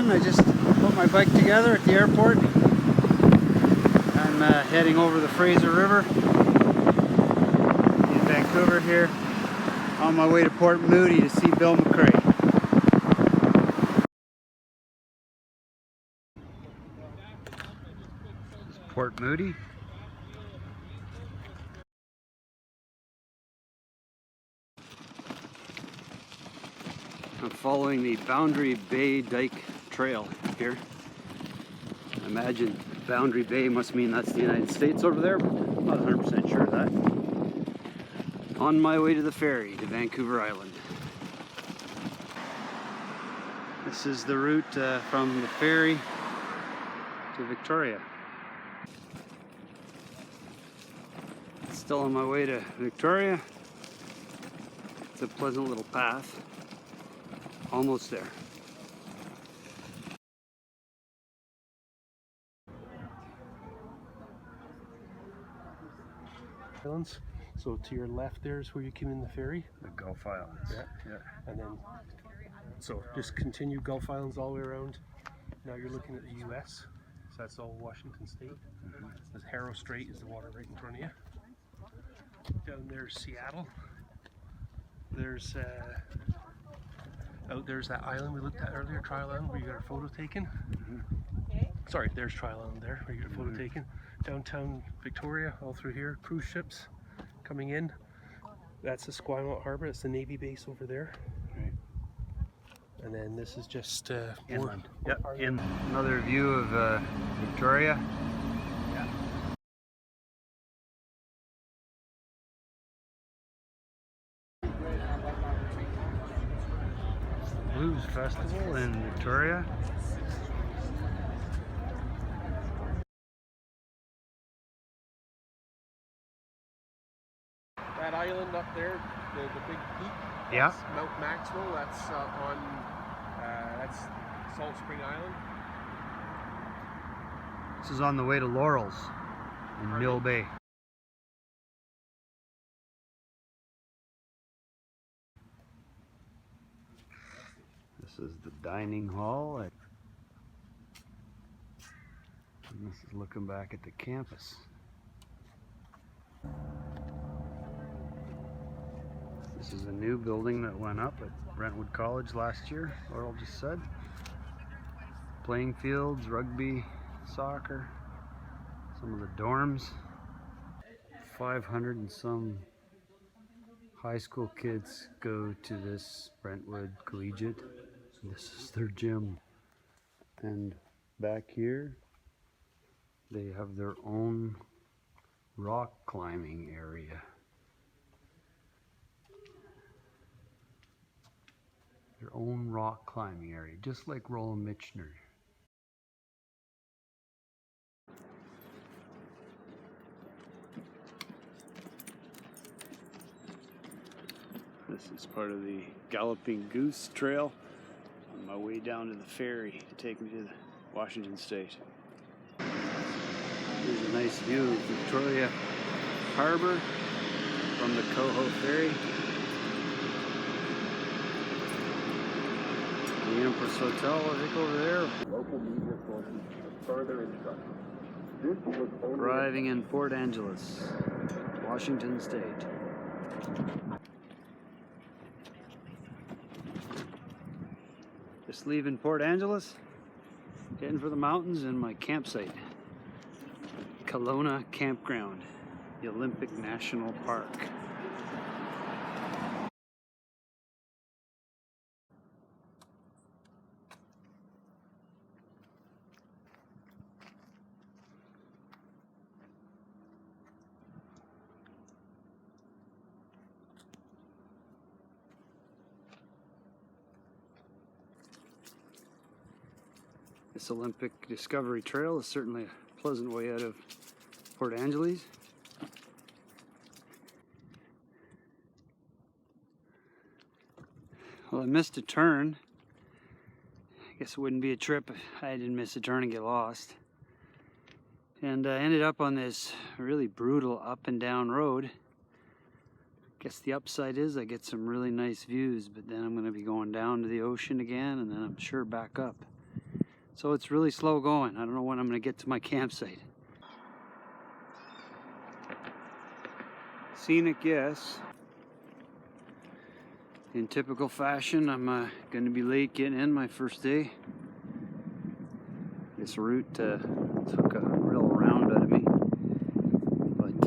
everyone. I just put my bike together at the airport. I'm heading over the Fraser River in Vancouver here, on my way to Port Moody to see Bill McRae. This is Port Moody. I'm following the Boundary Bay Dike Trail here. I imagine Boundary Bay must mean that's the United States over there, but I'm not 100% sure of that. On my way to the ferry to Vancouver Island. This is the route from the ferry to Victoria. Still on my way to Victoria. It's a pleasant little path. Almost there. Islands. So to your left there is where you came in the ferry. The Gulf Islands. Yeah. And then, so just continue Gulf Islands all the way around. Now you're looking at the US. So that's all Washington State. There's Harrow Strait is the water right in front of you. Down there's Seattle. There's out there's that island we looked at earlier, Trial Island, where you got a photo taken. Sorry, there's Trial Island there, where you got a photo taken. Downtown Victoria, all through here, cruise ships coming in. That's the Esquimalt Harbor, it's the Navy base over there. Right. And then this is just inland. Yep, in another view of Victoria. Yeah. Blues Festival in Victoria. that island up there, the big peak. Yeah. Mount Maxwell. That's that's Salt Spring Island. This is on the way to Laurels in Mill Bay. This is the dining hall, and this is looking back at the campus. This is a new building that went up at Brentwood College last year, Laurel just said. Playing fields, rugby, soccer, some of the dorms. 500 and some high school kids go to this Brentwood Collegiate. This is their gym. And back here, they have their own rock climbing area. Their own rock climbing area, just like Roland Michener. This is part of the Galloping Goose Trail on my way down to the ferry to take me to the Washington State. Here's a nice view of Victoria Harbor from the Coho Ferry. The Empress Hotel, I think, over there. Local media sources for further instructions. This was only Arriving in Port Angeles, Washington State. Just leaving Port Angeles, heading for the mountains and my campsite. Kelowna Campground, the Olympic National Park. This Olympic Discovery Trail is certainly a pleasant way out of Port Angeles. Well, I missed a turn. I guess it wouldn't be a trip if I didn't miss a turn and get lost. And I ended up on this really brutal up and down road. I guess the upside is I get some really nice views, but then I'm going to be going down to the ocean again, and then I'm sure back up. So it's really slow going. I don't know when I'm going to get to my campsite. Scenic, yes. In typical fashion, I'm going to be late getting in my first day. This route took a real round out of me. But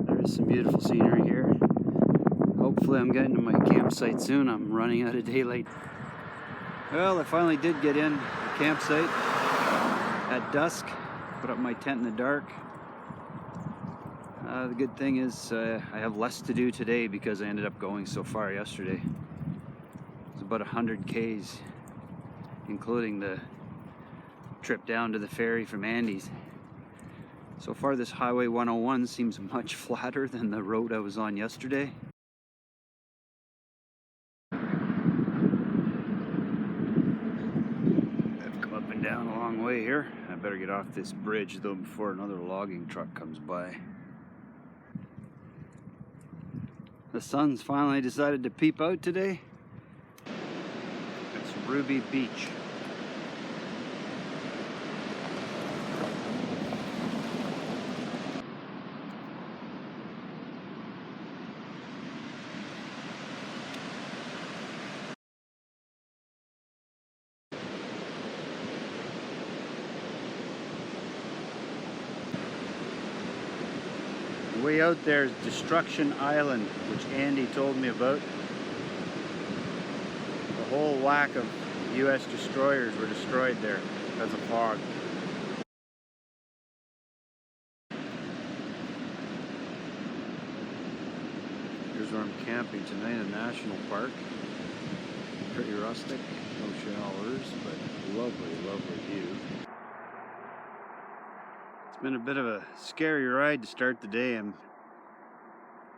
there is some beautiful scenery here. Hopefully I'm getting to my campsite soon. I'm running out of daylight. Well, I finally did get in the campsite at dusk. Put up my tent in the dark. The good thing is I have less to do today because I ended up going so far yesterday. It was about 100 Ks, including the trip down to the ferry from Andy's. So far this Highway 101 seems much flatter than the road I was on yesterday. I've come up and down a long way here. I better get off this bridge though before another logging truck comes by. The sun's finally decided to peep out today. It's Ruby Beach. Way out there is Destruction Island, which Andy told me about. The whole whack of US destroyers were destroyed there because of fog. Here's where I'm camping tonight in a national park. Pretty rustic, no showers, but lovely, lovely view. It's been a bit of a scary ride to start the day.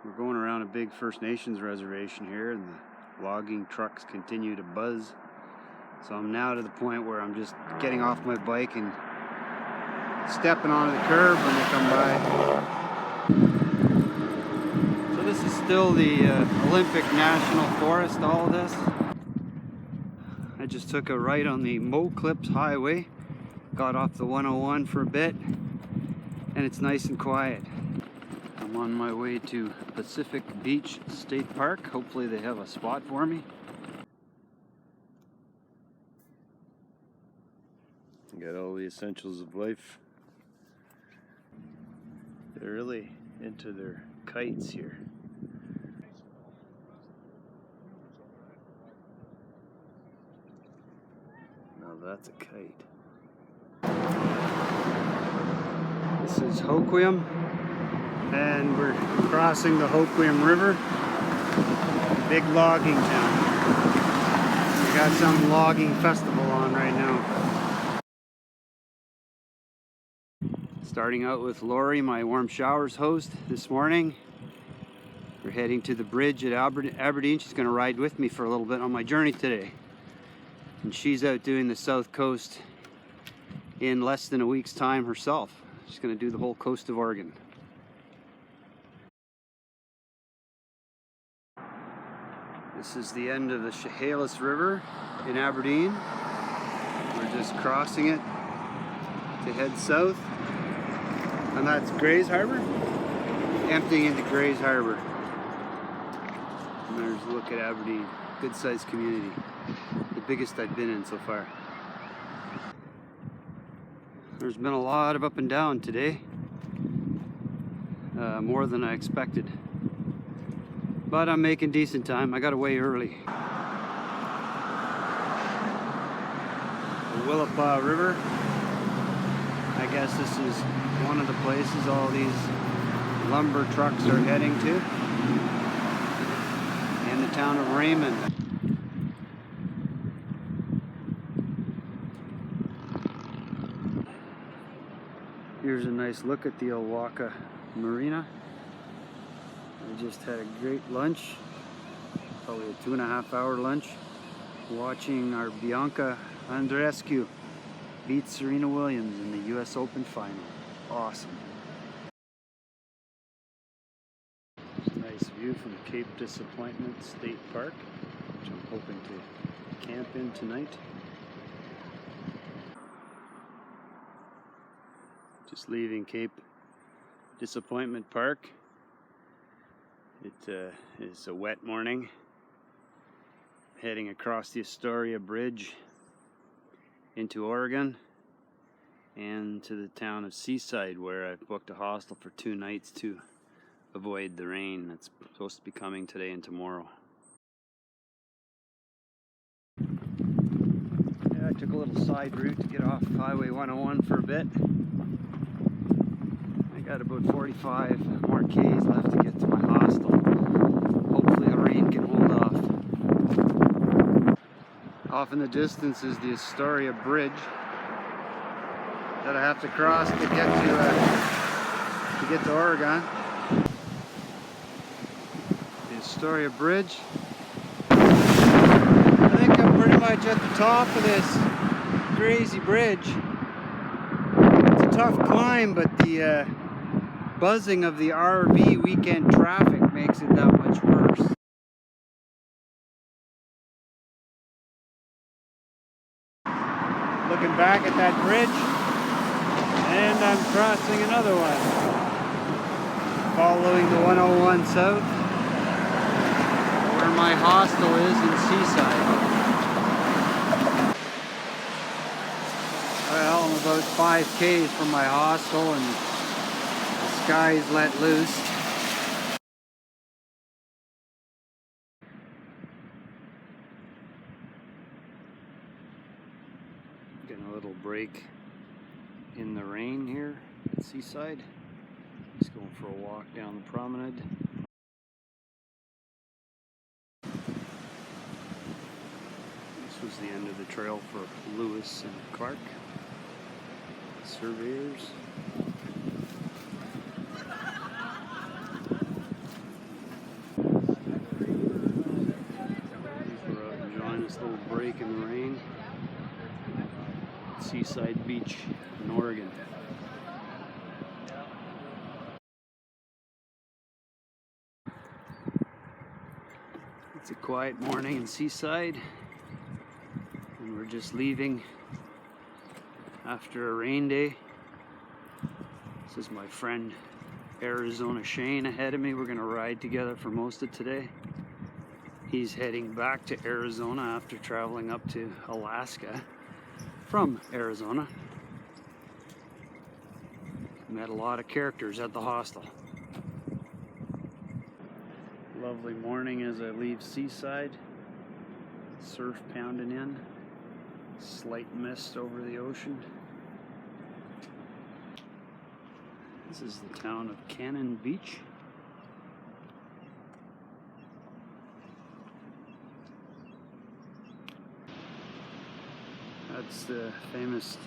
We're going around a big First Nations reservation here and the logging trucks continue to buzz. So I'm now to the point where I'm just getting off my bike and stepping onto the curb when they come by. So this is still the Olympic National Forest, all of this. I just took a right on the Mo Clips Highway, got off the 101 for a bit, and it's nice and quiet. I'm on my way to Pacific Beach State Park. Hopefully they have a spot for me. Got all the essentials of life. They're really into their kites here. Now that's a kite. This is Hoquiam, and we're crossing the Hoquiam River. Big logging town. We got some logging festival on right now. Starting out with Lori, my warm showers host, this morning. We're heading to the bridge at Aberdeen. She's going to ride with me for a little bit on my journey today. And she's out doing the South Coast in less than a week's time herself. She's going to do the whole coast of Oregon. This is the end of the Chehalis River in Aberdeen. We're just crossing it to head south. And that's Grays Harbor, emptying into Grays Harbor. And there's a look at Aberdeen. Good sized community. The biggest I've been in so far. There's been a lot of up and down today. More than I expected. But I'm making decent time. I got away early. The Willapa River. I guess this is one of the places all these lumber trucks are heading to. In the town of Raymond. Here's a nice look at the Ilwaca Marina. We just had a great lunch, probably a 2.5-hour lunch, watching our Bianca Andreescu beat Serena Williams in the US Open final. Awesome. There's a nice view from Cape Disappointment State Park, which I'm hoping to camp in tonight. Just leaving Cape Disappointment Park. It is a wet morning. Heading across the Astoria Bridge into Oregon and to the town of Seaside, where I've booked a hostel for 2 nights to avoid the rain that's supposed to be coming today and tomorrow. Yeah, I took a little side route to get off Highway 101 for a bit. I got about 45 more Ks left to get to my hostel. Hopefully the rain can hold off. Off in the distance is the Astoria Bridge that I have to cross to get to Oregon. The Astoria Bridge. I think I'm pretty much at the top of this crazy bridge. It's a tough climb, but the buzzing of the RV weekend traffic makes it that much worse. Looking back at that bridge, and I'm crossing another one. Following the 101 south, where my hostel is in Seaside. Well, I'm about 5 Ks from my hostel, and the sky's let loose. Getting a little break in the rain here at Seaside. Just going for a walk down the promenade. This was the end of the trail for Lewis and Clark, surveyors. We're enjoying this little break in the rain. Seaside Beach in Oregon. It's a quiet morning in Seaside, and we're just leaving after a rain day. This is my friend Arizona Shane ahead of me. We're gonna ride together for most of today. He's heading back to Arizona after traveling up to Alaska from Arizona. Met a lot of characters at the hostel. Lovely morning as I leave Seaside. Surf pounding in. Slight mist over the ocean. This is the town of Cannon Beach. That's the famous,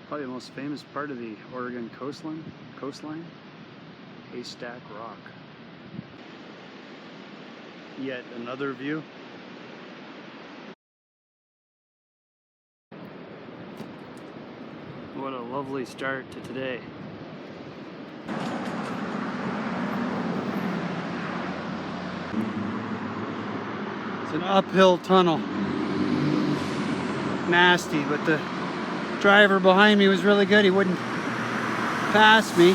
probably the most famous part of the Oregon coastline, Haystack Rock. Yet another view. What a lovely start to today. It's an uphill tunnel. Nasty, but the driver behind me was really good. He wouldn't pass me,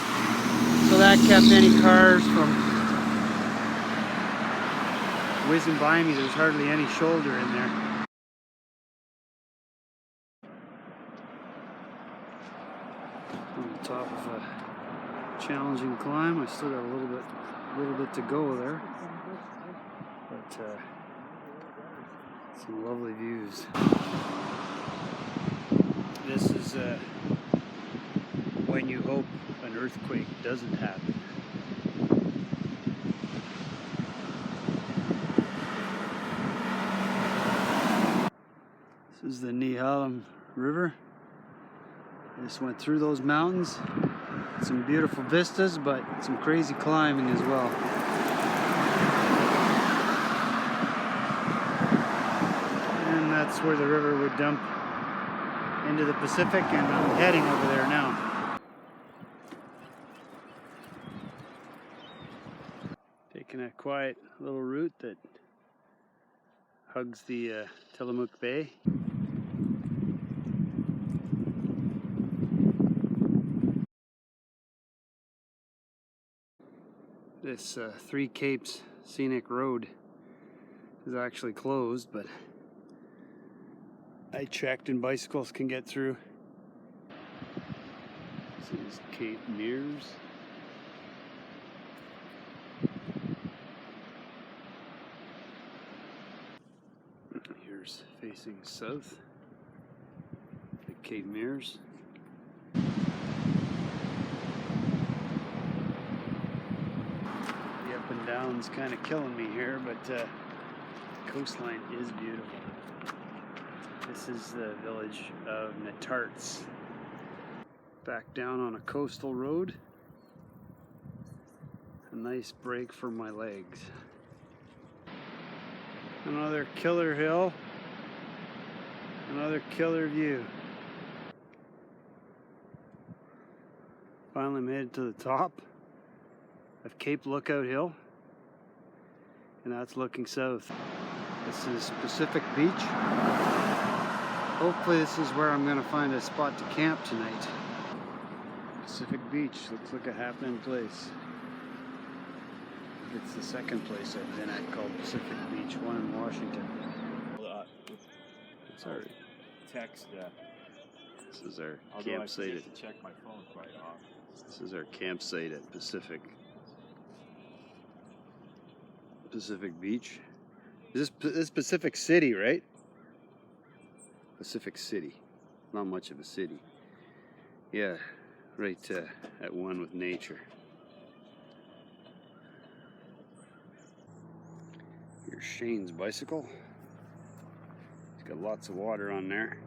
so that kept any cars from whizzing by me. There's hardly any shoulder in there. On the top of a challenging climb. I still got a little bit to go there, but some lovely views. This is when you hope an earthquake doesn't happen. This is the Nehalem River. I just went through those mountains. Some beautiful vistas, but some crazy climbing as well. And that's where the river would dump into the Pacific, and I'm heading over there now. Taking a quiet little route that hugs the Tillamook Bay. This Three Capes Scenic Road is actually closed, but I checked and bicycles can get through. This is Cape Mears. Here's facing south, the Cape Mears. The up and down's kind of killing me here, but the coastline is beautiful. This is the village of Natarts. Back down on a coastal road. A nice break for my legs. Another killer hill. Another killer view. Finally made it to the top of Cape Lookout Hill. And that's looking south. This is Pacific Beach. Hopefully this is where I'm going to find a spot to camp tonight. Pacific Beach looks like a happening place. It's the second place I've been at called Pacific Beach, one in Washington. It's our text. This is our Although campsite. I forget to check my phone quite often. This is our campsite at Pacific Beach. Is this Pacific City, right? Pacific City. Not much of a city. Yeah, right at one with nature. Here's Shane's bicycle. He's got lots of water on there.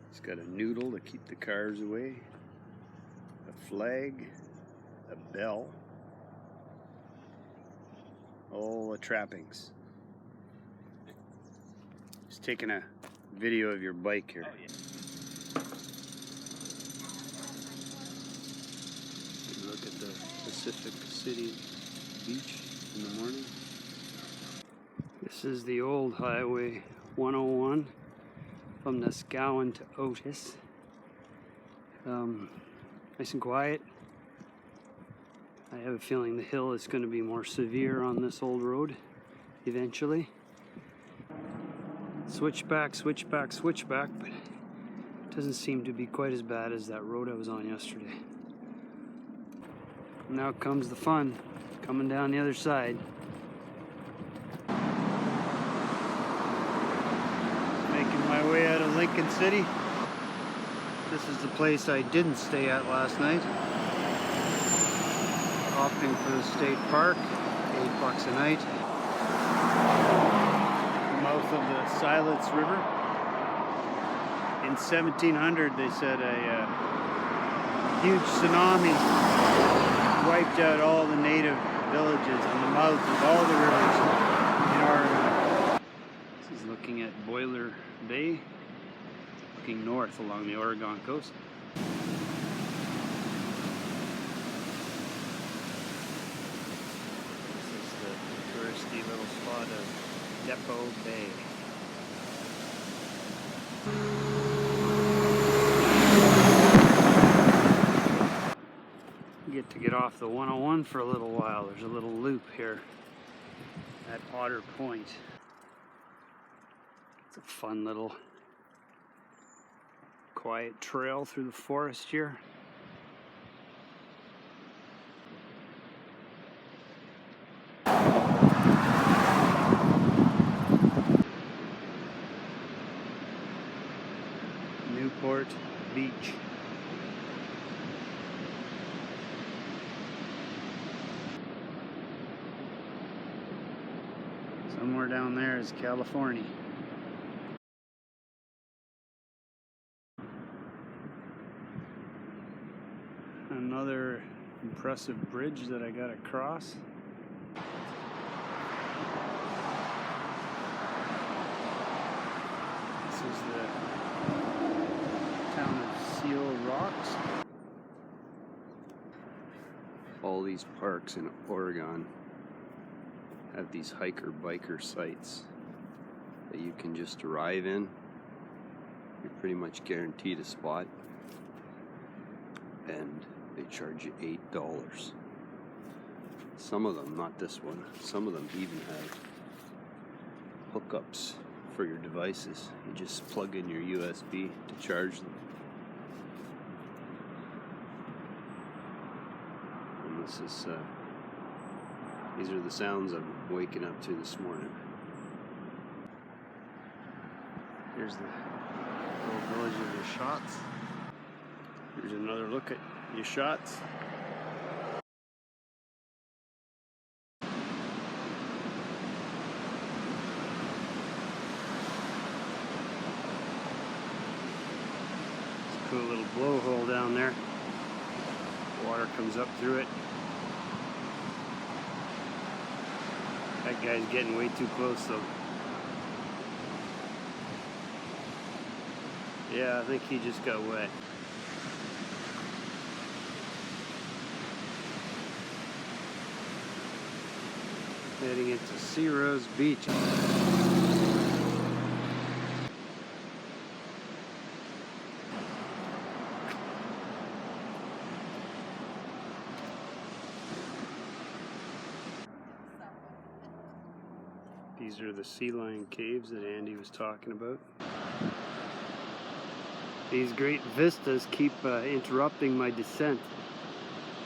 He's got a noodle to keep the cars away, a flag, a bell, all the trappings. Just taking a video of your bike here. Oh, yeah. Look at the Pacific City Beach in the morning. This is the old Highway 101 from Niscowan to Otis. Nice and quiet. I have a feeling the hill is going to be more severe on this old road eventually. Switchback, switchback, switchback, but it doesn't seem to be quite as bad as that road I was on yesterday. Now comes the fun, coming down the other side. Making my way out of Lincoln City. This is the place I didn't stay at last night. Opting for the state park, $8 a night. The mouth of the Silence River. In 1700, they said a huge tsunami wiped out all the native villages on the mouths of all the rivers in Oregon. This is looking at Boiler Bay, looking north along the Oregon coast. This is the touristy little spot of Depot Bay. Get off the 101 for a little while. There's a little loop here at Otter Point. It's a fun little quiet trail through the forest here. Newport Beach. Somewhere down there is California. Another impressive bridge that I gotta cross. This is the town of Seal Rocks. All these parks in Oregon have these hiker-biker sites that you can just arrive in. You're pretty much guaranteed a spot, and they charge you $8 Some of them, not this one, some of them even have hookups for your devices. You just plug in your USB to charge them. And this is, these are the sounds I'm waking up to this morning. Here's the little village of your shots. Here's another look at your shots. Cool little blowhole down there. Water comes up through it. That guy's getting way too close though. Yeah, I think he just got wet. Heading into Sea Rose Beach. These are the sea lion caves that Andy was talking about. These great vistas keep interrupting my descent.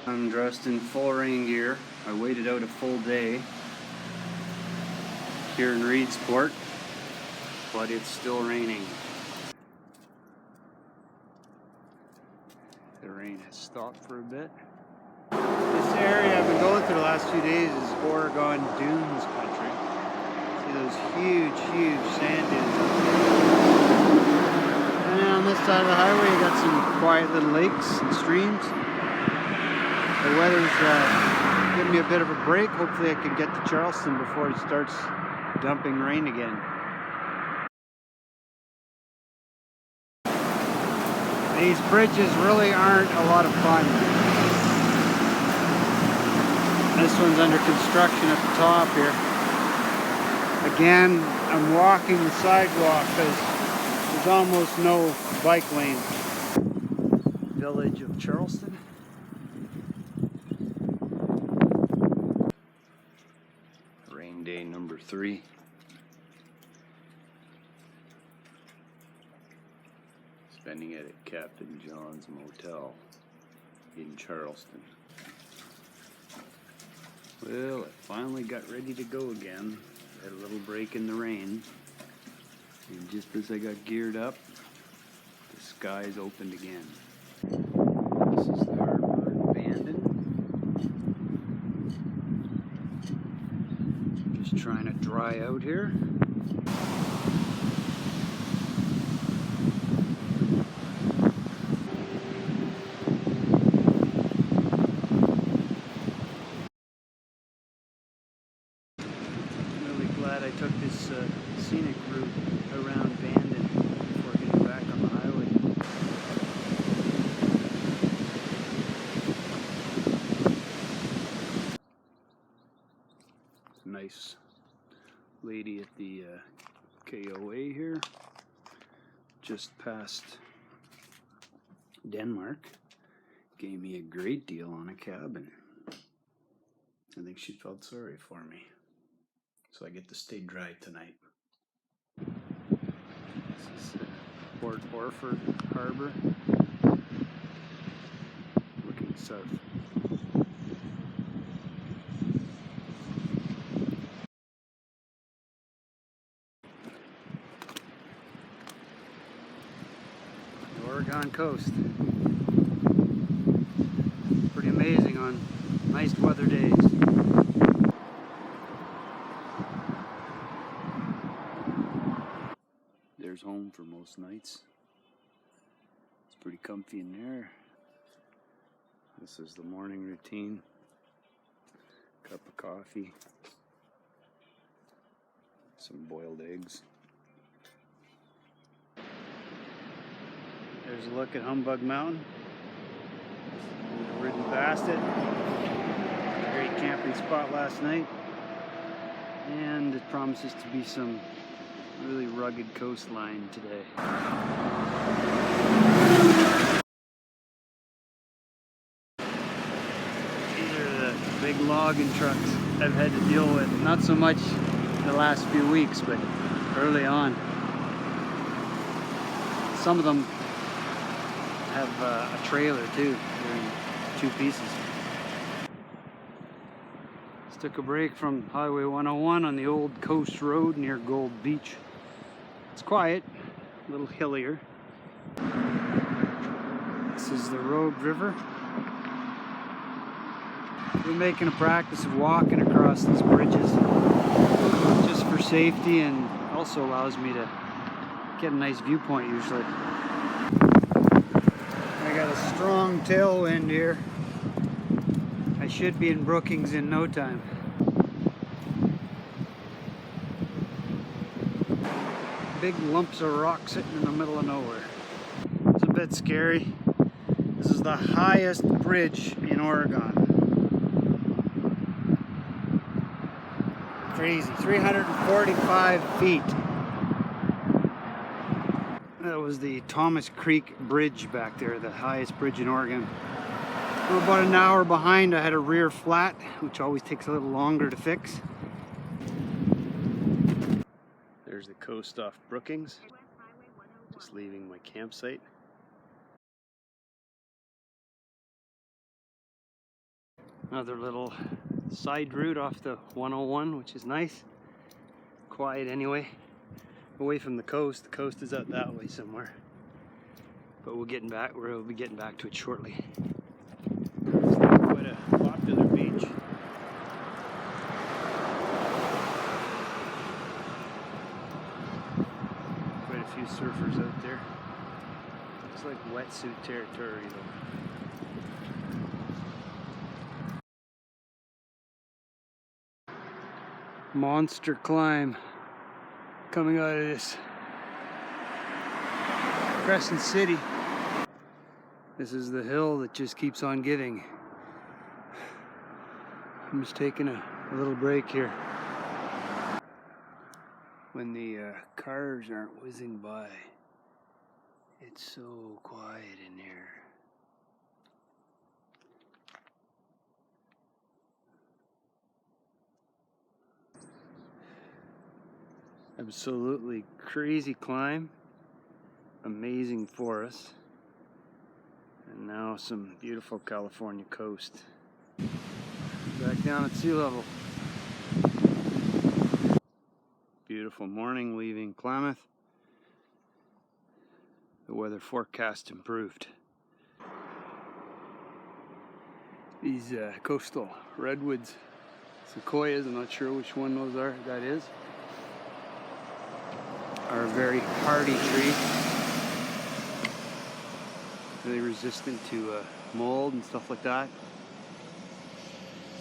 I'm dressed in full rain gear. I waited out a full day here in Reedsport, but it's still raining. The rain has stopped for a bit. This area I've been going through the last few days is Oregon Dunes country. Those huge sand dunes up there. And then on this side of the highway you got some quiet little lakes and streams. The weather's giving me a bit of a break. Hopefully I can get to Charleston before it starts dumping rain again. These bridges really aren't a lot of fun. This one's under construction at the top here. Again, I'm walking the sidewalk because there's almost no bike lane. Village of Charleston. Rain day number 3. Spending it at Captain John's Motel in Charleston. Well, it finally got ready to go again. Had a little break in the rain, and just as I got geared up, the skies opened again. This is the harbor of Bandon. Just trying to dry out here. I took this scenic route around Bandon before getting back on the highway. Nice lady at the KOA here, just past Denmark, gave me a great deal on a cabin. I think she felt sorry for me. So I get to stay dry tonight. This is Port Orford Harbor. Looking south. The Oregon coast. Pretty amazing on nice weather days. Home for most nights. It's pretty comfy in there. This is the morning routine. Cup of coffee. Some boiled eggs. There's a look at Humbug Mountain. We've ridden past it. Great camping spot last night. And it promises to be some really rugged coastline today. These are the big logging trucks I've had to deal with. Not so much the last few weeks, but early on. Some of them have a trailer too. They're in two pieces. Just took a break from Highway 101 on the old coast road near Gold Beach. It's quiet, a little hillier. This is the Road River. We're making a practice of walking across these bridges just for safety, and also allows me to get a nice viewpoint usually. I got a strong tailwind here. I should be in Brookings in no time. Big lumps of rock sitting in the middle of nowhere. It's a bit scary. This is the highest bridge in Oregon. Crazy, 345 feet. That was the Thomas Creek Bridge back there, the highest bridge in Oregon. We're about an hour behind. I had a rear flat, which always takes a little longer to fix. There's the coast off Brookings. Just leaving my campsite. Another little side route off the 101, which is nice. Quiet anyway. Away from the coast. The coast is out that way somewhere. But we'll be getting back to it shortly. It's not quite a popular beach. Quite a few surfers out there. Looks like wetsuit territory though. Monster climb coming out of this Crescent City. This is the hill that just keeps on giving. I'm just taking a little break here. When the cars aren't whizzing by, it's so quiet in here. Absolutely crazy climb, amazing forests, and now some beautiful California coast. Back down at sea level. Beautiful morning leaving Klamath. The weather forecast improved. These coastal redwoods, sequoias, I'm not sure which one that is, are a very hardy tree. Really resistant to mold and stuff like that.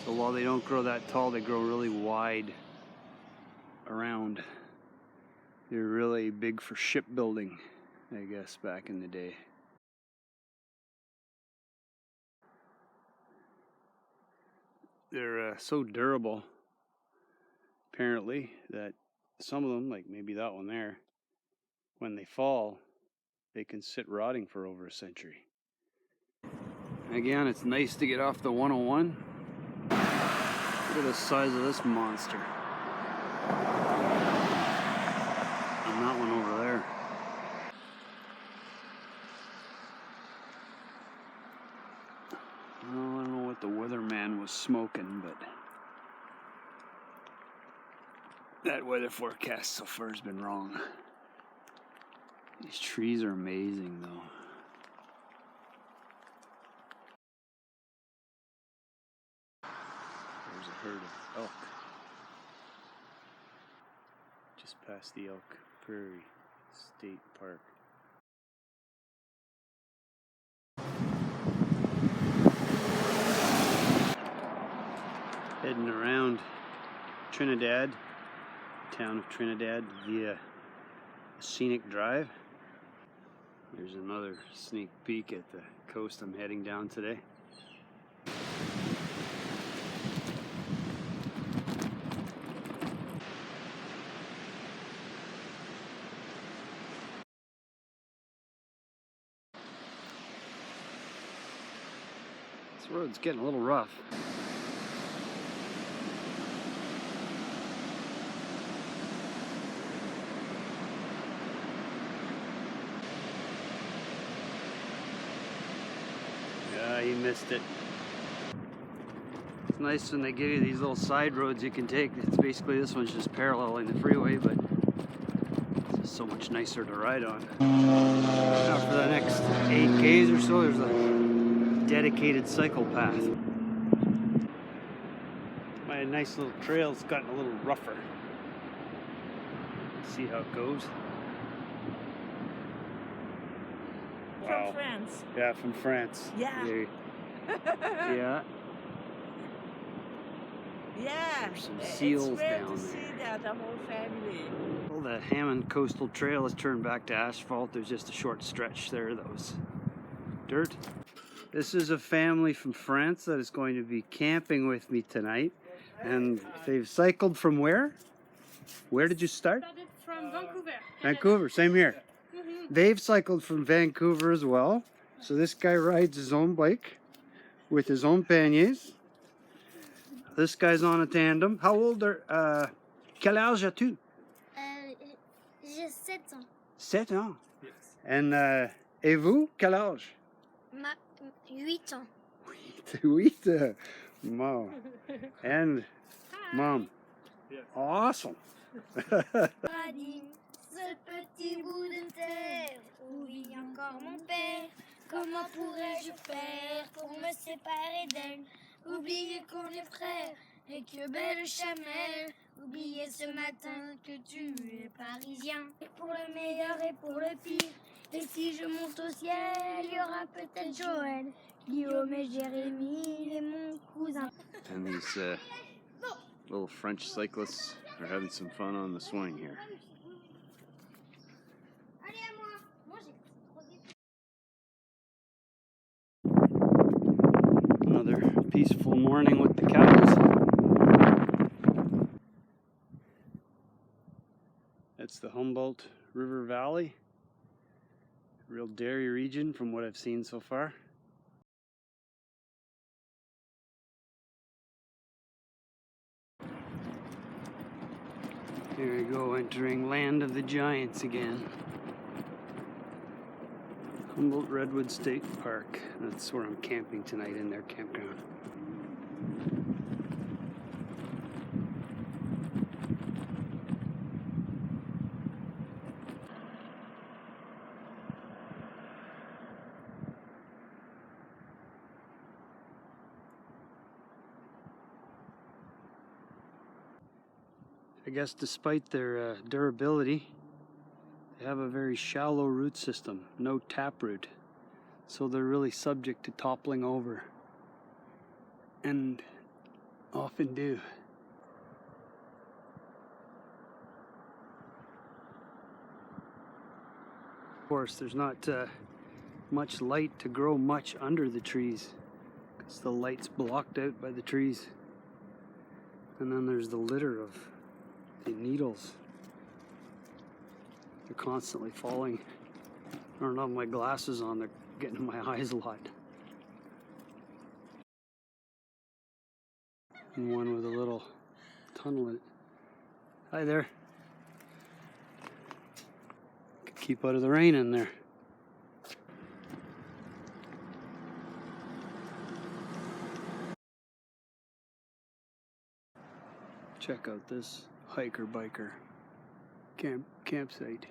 So while they don't grow that tall, they grow really wide around. They're really big for shipbuilding, I guess, back in the day. They're so durable, apparently, that some of them, like maybe that one there, when they fall, they can sit rotting for over a century. Again, it's nice to get off the 101. Look at the size of this monster. And that one over there. Well, I don't know what the weatherman was smoking, but that weather forecast so far has been wrong. These trees are amazing though. There's a herd of elk just past the Elk Prairie State Park. Heading around Trinidad, town of Trinidad, via a scenic drive. Here's another sneak peek at the coast I'm heading down today. This road's getting a little rough. You missed it. It's nice when they give you these little side roads you can take. It's basically, this one's just paralleling the freeway, but it's just so much nicer to ride on. Now for the next 8 Ks or so, there's a dedicated cycle path. My nice little trail's gotten a little rougher. Let's see how it goes. From France. Yeah, from France. Yeah. Yeah. Yeah. There's some seals it's rare down to there. see that the whole family. Well, the Hammond Coastal Trail has turned back to asphalt. There's just a short stretch there that was dirt. This is a family from France that is going to be camping with me tonight. And they've cycled from where? Where did you start? Started from Vancouver. Vancouver, same here. They've cycled from Vancouver as well. So this guy rides his own bike with his own panniers. This guy's on a tandem. How old are, quel âge as-tu? J'ai 7 ans. 7 ans. And, et vous, quel âge? 8 ans. 8. Wow. And, mom. Awesome. Paradis, ce petit bout de terre où vit encore mon père. Comment pourrais-je faire pour me séparer d'elle? Oublier qu'on est frères et que belle chamelle. Oublier ce matin que tu es parisien. Et pour le meilleur et pour le pire. Et si je monte au ciel, il y aura peut-être Joël, Guillaume et Jérémy et mon cousin. And these little French cyclists are having some fun on the swing here. Allez à moi. Moi j'ai Another peaceful morning with the cows. That's the Humboldt River Valley. Real dairy region from what I've seen so far. Here we go, entering land of the giants again. Humboldt Redwood State Park. That's where I'm camping tonight, in their campground. I guess despite their durability, they have a very shallow root system, no taproot. So they're really subject to toppling over, and often do. Of course, there's not much light to grow much under the trees, because the light's blocked out by the trees. And then there's the litter of the needles. They're constantly falling. I don't have my glasses on, they're getting in my eyes a lot. And one with a little tunnel in it. Hi there. Keep out of the rain in there. Check out this hiker biker campsite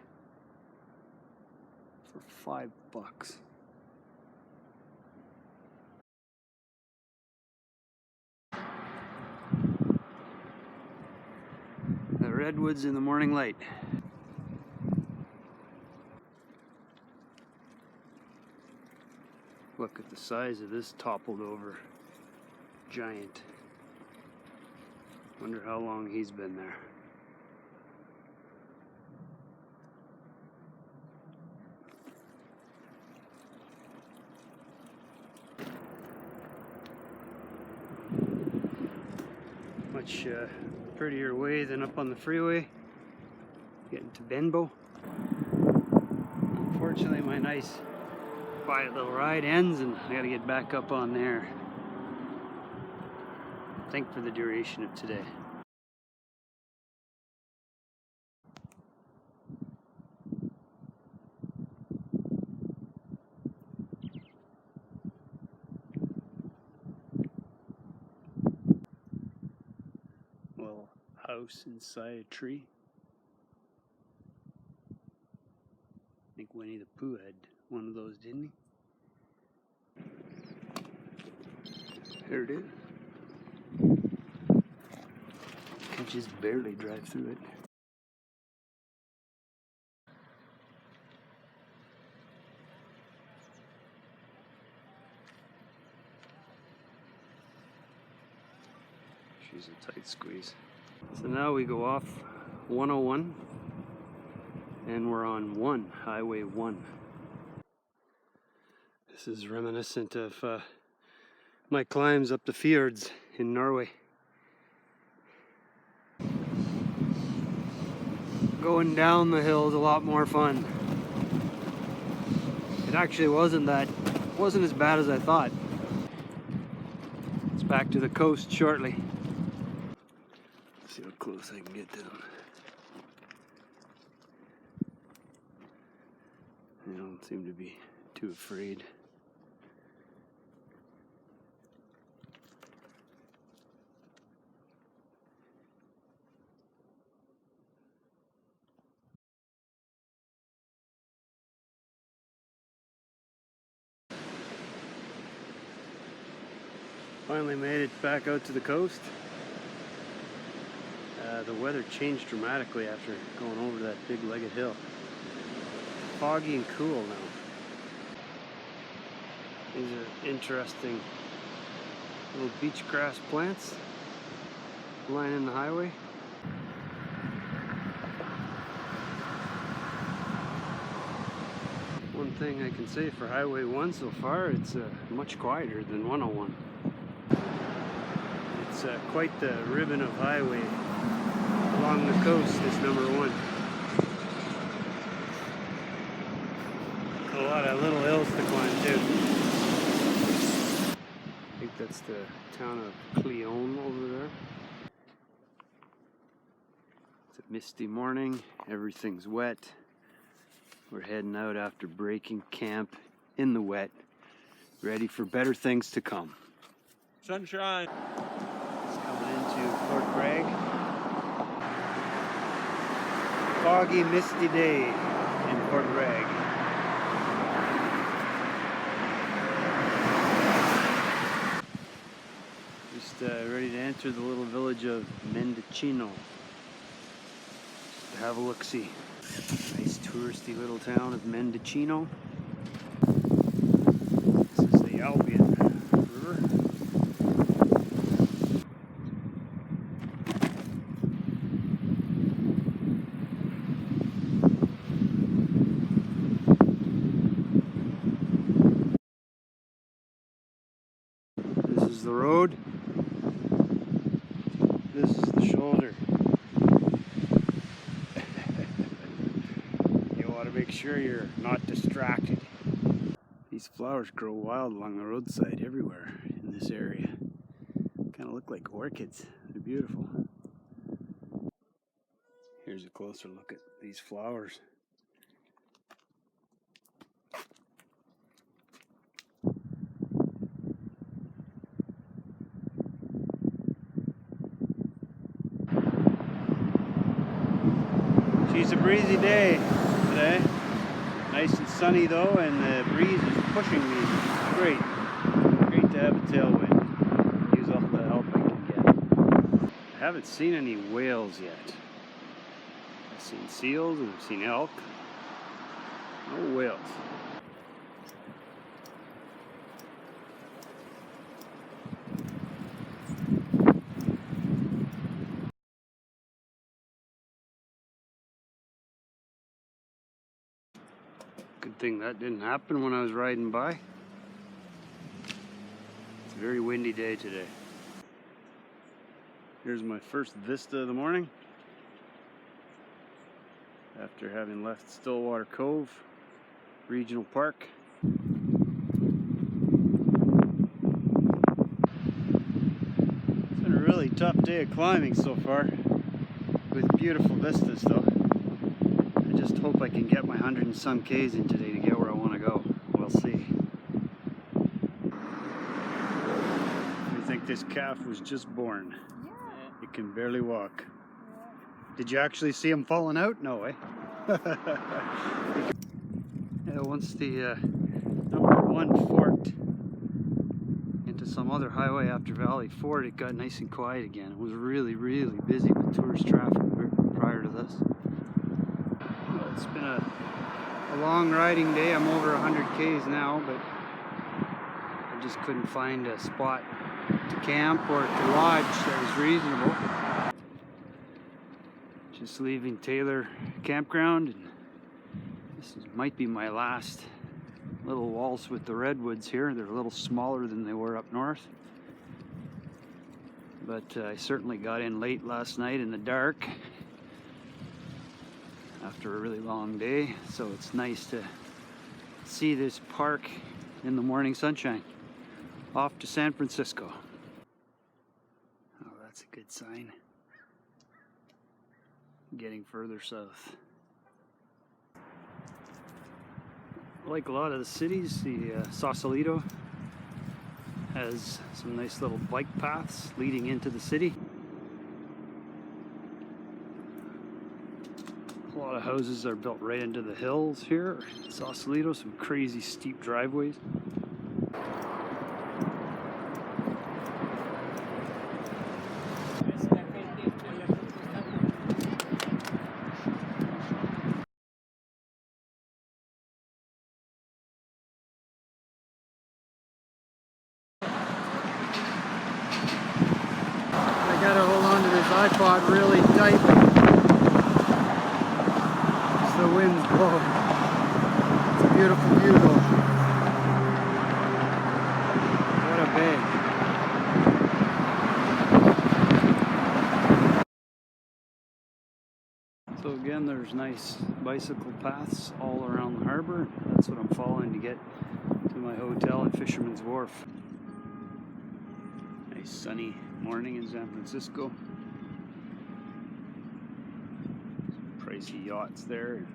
for $5. The redwoods in the morning light. Look at the size of this toppled over giant. Wonder how long he's been there. Much prettier way than up on the freeway. Getting to Benbow. Unfortunately, my nice quiet little ride ends and I gotta get back up on there. Thank for the duration of today. little house inside a tree. I think Winnie the Pooh had one of those, didn't he? There it is. Can just barely drive through it. She's a tight squeeze. So now we go off 101 and we're on Highway 1. This is reminiscent of my climbs up the fjords in Norway. Going down the hill is a lot more fun. It actually wasn't as bad as I thought. It's back to the coast shortly. See how close I can get to them. They don't seem to be too afraid. Finally made it back out to the coast. The weather changed dramatically after going over that big legged hill. Foggy and cool now. These are interesting little beach grass plants lining the highway. One thing I can say for Highway 1 so far, it's much quieter than 101. It's quite the ribbon of highway along the coast, this number 1. A lot of little hills to climb too. I think that's the town of Cleon over there. It's a misty morning, everything's wet. We're heading out after breaking camp in the wet, ready for better things to come. Sunshine. It's coming into Fort Bragg. Foggy, misty day in Fort Bragg. Just ready to enter the little village of Mendocino. Just to have a look-see. Nice touristy little town of Mendocino. This is the Albion River. This is the road. This is the shoulder. You want to make sure you're not distracted. These flowers grow wild along the roadside everywhere in this area. Kind of look like orchids. They're beautiful. Here's a closer look at these flowers. It's a breezy day today. Nice and sunny though, and the breeze is pushing me. It's great. Great to have a tailwind. Use all the help I can get. I haven't seen any whales yet. I've seen seals and I've seen elk. No whales. Good thing that didn't happen when I was riding by. It's a very windy day today. Here's my first vista of the morning. After having left Stillwater Cove Regional Park. It's been a really tough day of climbing so far, with beautiful vistas though. I just hope I can get my 100 and some Ks in today to get where I want to go. We'll see. I think this calf was just born. You can barely walk. Did you actually see him falling out? No way. Yeah, once the number 1 forked into some other highway after Valley Ford, it got nice and quiet again. It was really, really busy with tourist traffic prior to this. Well, it's been a long riding day. I'm over 100 Ks now, but I just couldn't find a spot to camp or to lodge that was reasonable. Just leaving Taylor Campground, and might be my last little waltz with the redwoods here. They're a little smaller than they were up north, but I certainly got in late last night in the dark after a really long day, so it's nice to see this park in the morning sunshine. Off to San Francisco. Oh, that's a good sign. Getting further south. Like a lot of the cities, the Sausalito has some nice little bike paths leading into the city. A lot of houses are built right into the hills here. Sausalito, some crazy steep driveways. I gotta hold on to this iPod really tight as the winds blow. It's a beautiful view though. What a bay. So again, there's nice bicycle paths all around the harbor. That's what I'm following to get to my hotel at Fisherman's Wharf. Nice sunny morning in San Francisco. Some pricey yachts there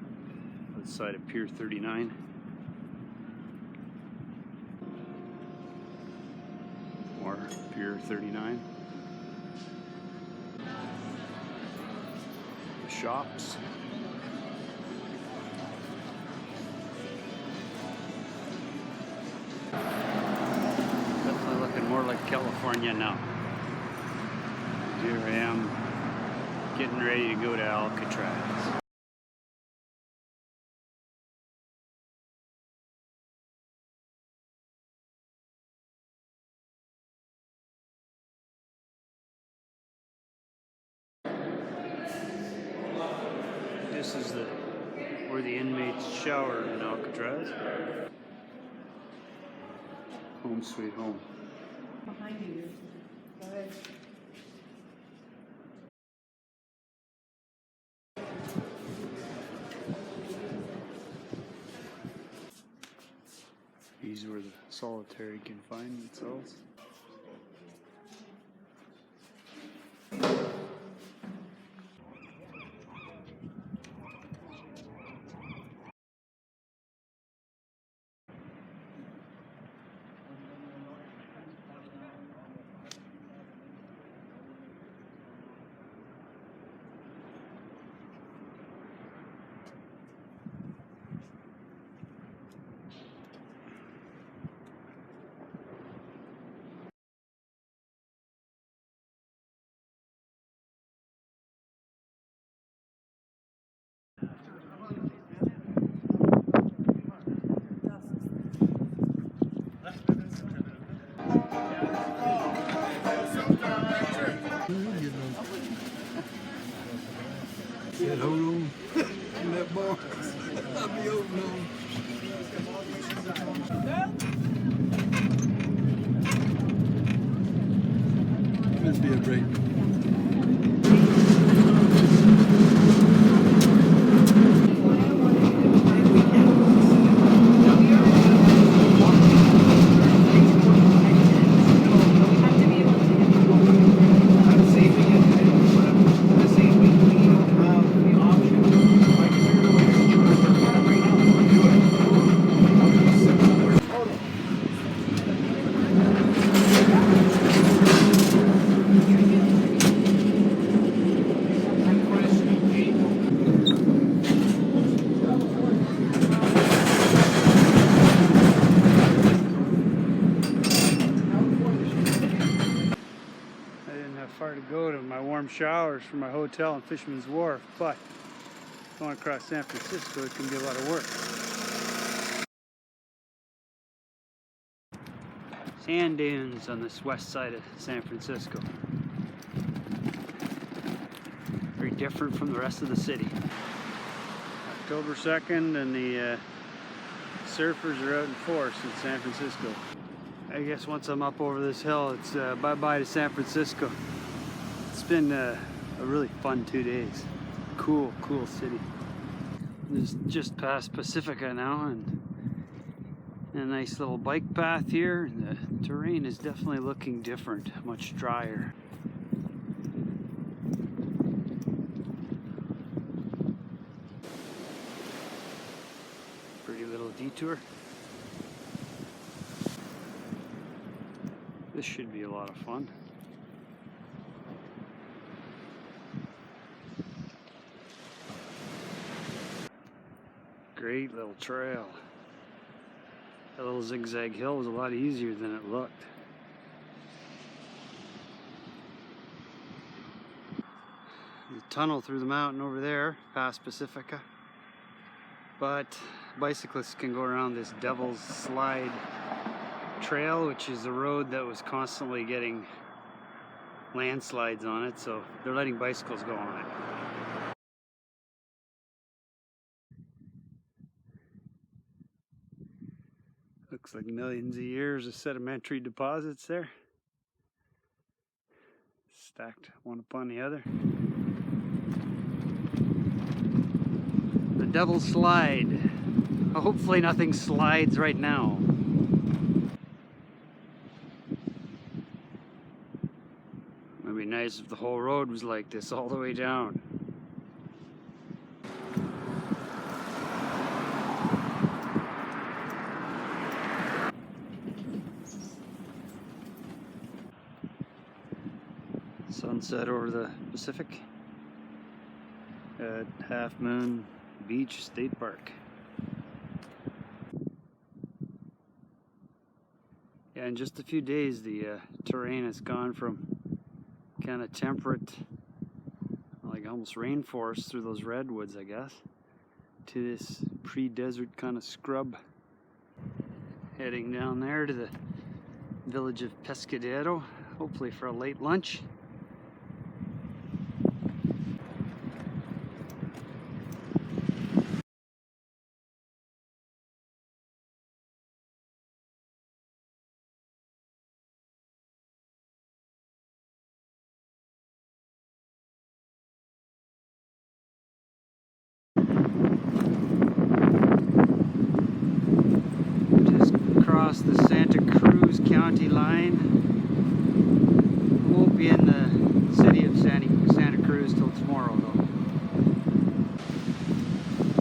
outside of Pier 39. More Pier 39. The shops. Definitely looking more like California now. Here I am, getting ready to go to Alcatraz. This is where the inmates shower in Alcatraz. Home sweet home. Behind you. Go ahead. These were the solitary confinement cells. Hold on. That bar. I'll be open on. Must be a break. far to go to my warm showers from my hotel in Fisherman's Wharf, but going across San Francisco, it can be a lot of work. Sand dunes on this west side of San Francisco. Very different from the rest of the city. October 2nd and the surfers are out in force in San Francisco. I guess once I'm up over this hill, it's bye-bye to San Francisco. It's been a really fun 2 days. Cool city. Just past Pacifica now, and a nice little bike path here. The terrain is definitely looking different, much drier. Pretty little detour. This should be a lot of fun. Great little trail. That little zigzag hill was a lot easier than it looked. The tunnel through the mountain over there, past Pacifica. But bicyclists can go around this Devil's Slide trail, which is a road that was constantly getting landslides on it, so they're letting bicycles go on it. Looks like millions of years of sedimentary deposits there, stacked one upon the other. The Devil's Slide. Hopefully nothing slides right now. It'd be nice if the whole road was like this all the way down. Sunset over the Pacific at Half Moon Beach State Park. Yeah, in just a few days the terrain has gone from kind of temperate, like almost rainforest through those redwoods, I guess, to this pre-desert kind of scrub. Heading down there to the village of Pescadero, hopefully for a late lunch. Across the Santa Cruz County line. Won't be in the city of Santa Cruz till tomorrow though.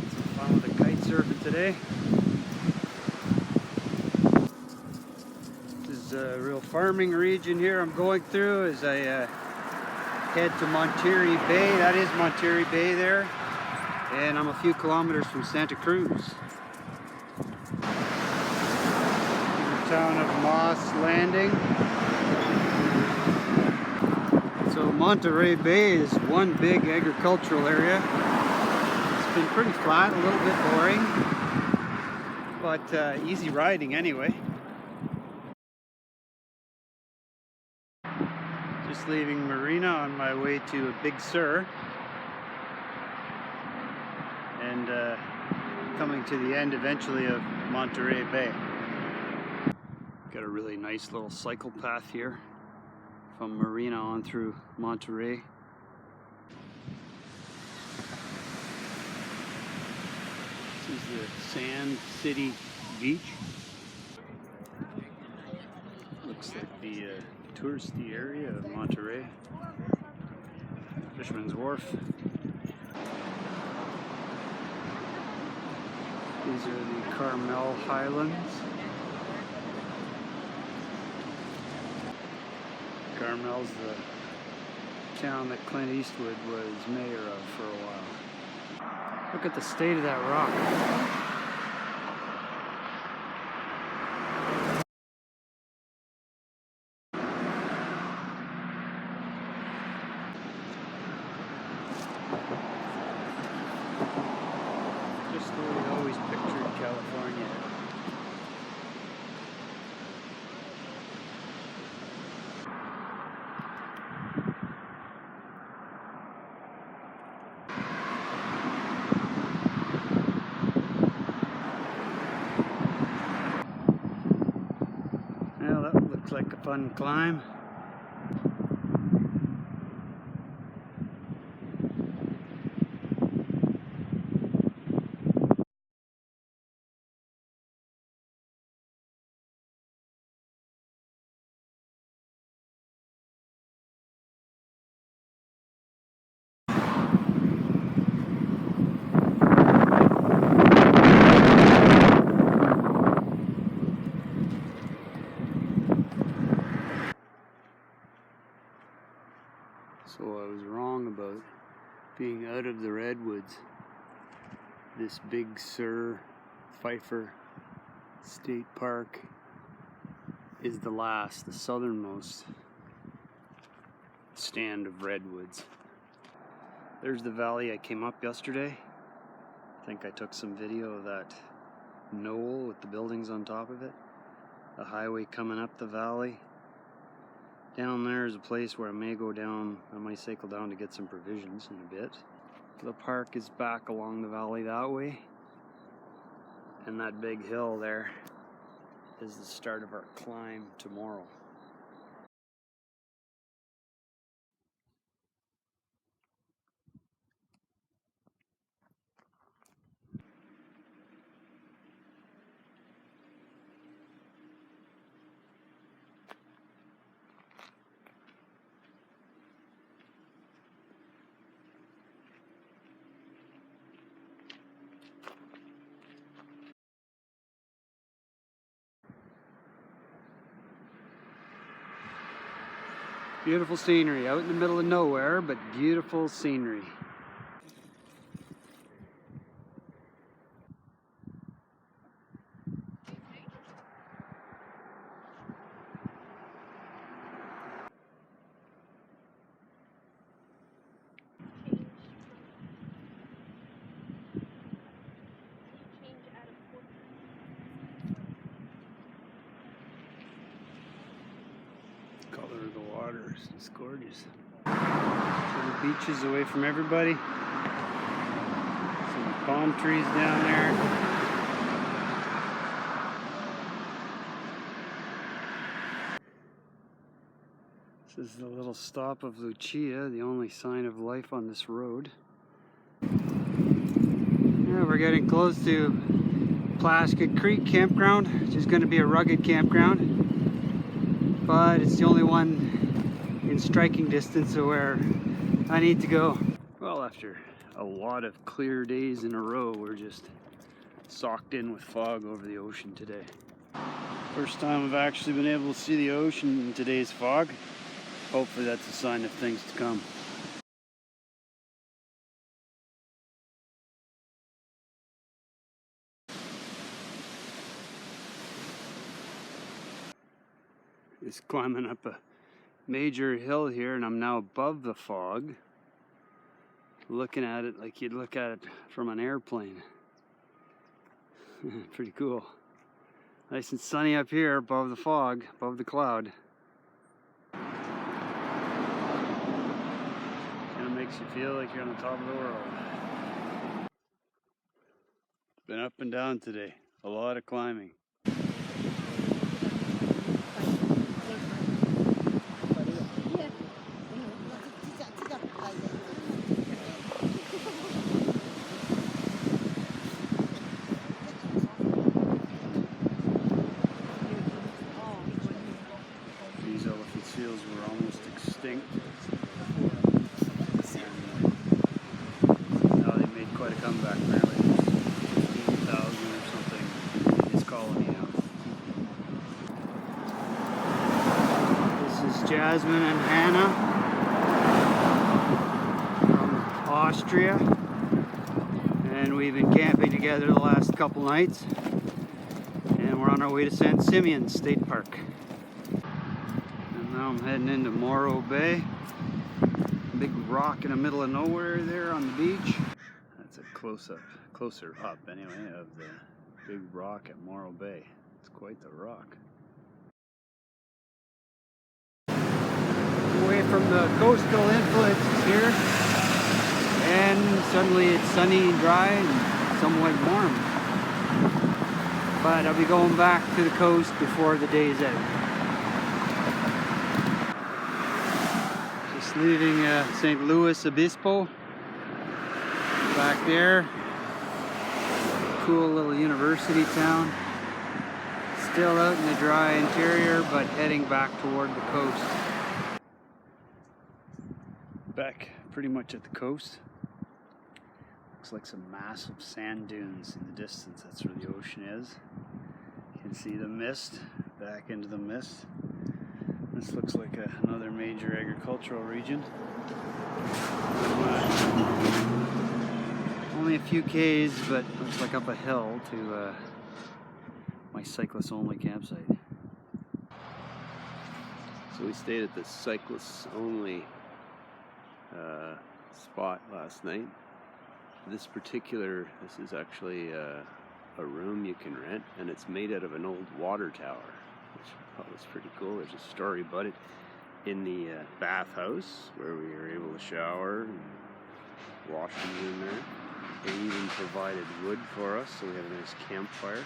Some fun with the kite surfing today. This is a real farming region here I'm going through as I head to Monterey Bay. That is Monterey Bay there. And I'm a few kilometers from Santa Cruz. Town of Moss Landing. So Monterey Bay is one big agricultural area. It's been pretty flat, a little bit boring, but easy riding anyway. Just leaving Marina on my way to Big Sur and coming to the end eventually of Monterey Bay. Got a really nice little cycle path here from Marina on through Monterey. This is the Sand City Beach. Looks like the touristy area of Monterey. Fisherman's Wharf. These are the Carmel Highlands. Carmel's the town that Clint Eastwood was mayor of for a while. Look at the state of that rock. like a fun climb. So I was wrong about being out of the redwoods. This Big Sur Pfeiffer State Park is the southernmost stand of redwoods. There's the valley I came up yesterday. I think I took some video of that knoll with the buildings on top of it. The highway coming up the valley. Down there is a place where I may go down, I might cycle down to get some provisions in a bit. The park is back along the valley that way. And that big hill there is the start of our climb tomorrow. Beautiful scenery, out in the middle of nowhere, but beautiful scenery. Color of the water is just gorgeous. Little beaches away from everybody. Some palm trees down there. This is the little stop of Lucia, the only sign of life on this road. Yeah, we're getting close to Plaskett Creek Campground, which is going to be a rugged campground. But it's the only one in striking distance of where I need to go. Well, after a lot of clear days in a row, we're just socked in with fog over the ocean today. First time I've actually been able to see the ocean in today's fog. Hopefully that's a sign of things to come. Just climbing up a major hill here, and I'm now above the fog, looking at it like you'd look at it from an airplane. Pretty cool. Nice and sunny up here above the fog, above the cloud. Kind of makes you feel like you're on the top of the world. Been up and down today, a lot of climbing. These elephant seals were almost extinct. And now they've made quite a comeback, apparently. There's 15,000 or something in this colony now. This is Jasmine and Hannah from Austria. And we've been camping together the last couple nights. And we're on our way to San Simeon State Park. And now I'm heading into Morro Bay. Big rock in the middle of nowhere there on the beach. That's a closer up anyway, of the big rock at Morro Bay. It's quite the rock. Away from the coastal influences here. And suddenly it's sunny and dry and somewhat warm. But I'll be going back to the coast before the day's out. Just leaving St. Louis Obispo back there. Cool little university town. Still out in the dry interior, but heading back toward the coast. Back pretty much at the coast. Looks like some massive sand dunes in the distance. That's where the ocean is. You can see the mist, back into the mist. This looks like another major agricultural region. Only a few Ks, but looks like up a hill to my cyclist-only campsite. So we stayed at the cyclists-only spot last night. This is actually a room you can rent, and it's made out of an old water tower, which I thought was pretty cool. There's a story about it in the bathhouse where we were able to shower and washing in there. They even provided wood for us, so we had a nice campfire.